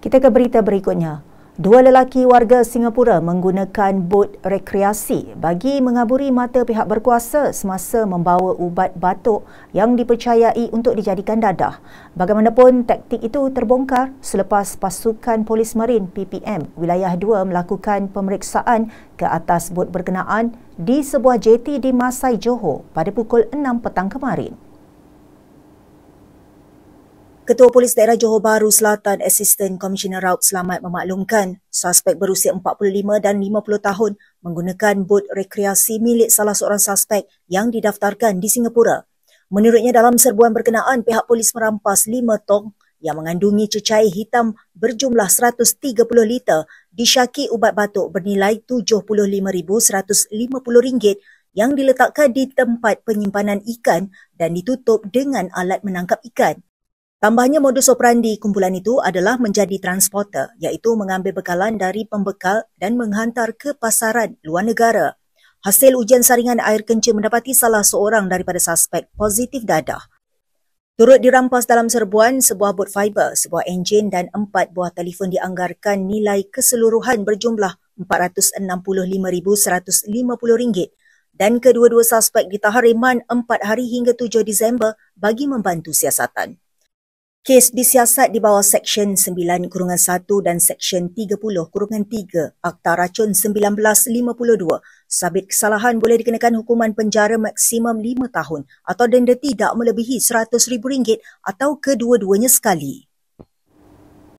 Kita ke berita berikutnya. Dua lelaki warga Singapura menggunakan bot rekreasi bagi mengaburi mata pihak berkuasa semasa membawa ubat batuk yang dipercayai untuk dijadikan dadah. Bagaimanapun, taktik itu terbongkar selepas pasukan polis marin PPM Wilayah 2 melakukan pemeriksaan ke atas bot berkenaan di sebuah jeti di Masai, Johor pada pukul 6 petang kemarin. Ketua Polis Daerah Johor Bahru Selatan, Asisten Komisioner Raut Selamat memaklumkan suspek berusia 45 dan 50 tahun menggunakan bot rekreasi milik salah seorang suspek yang didaftarkan di Singapura. Menurutnya, dalam serbuan berkenaan, pihak polis merampas 5 tong yang mengandungi cecair hitam berjumlah 130 liter disyaki ubat batuk bernilai RM75,150 yang diletakkan di tempat penyimpanan ikan dan ditutup dengan alat menangkap ikan. Tambahnya, modus operandi kumpulan itu adalah menjadi transporter, iaitu mengambil bekalan dari pembekal dan menghantar ke pasaran luar negara. Hasil ujian saringan air kencing mendapati salah seorang daripada suspek positif dadah. Turut dirampas dalam serbuan sebuah bot fiber, sebuah enjin dan 4 buah telefon dianggarkan nilai keseluruhan berjumlah RM465,150 dan kedua-dua suspek ditahan riman 4 hari hingga 7 Disember bagi membantu siasatan. Kes disiasat di bawah Seksyen 9-1 dan Seksyen 30-3 Akta Racun 1952. Sabit kesalahan boleh dikenakan hukuman penjara maksimum 5 tahun atau denda tidak melebihi RM100,000 atau kedua-duanya sekali.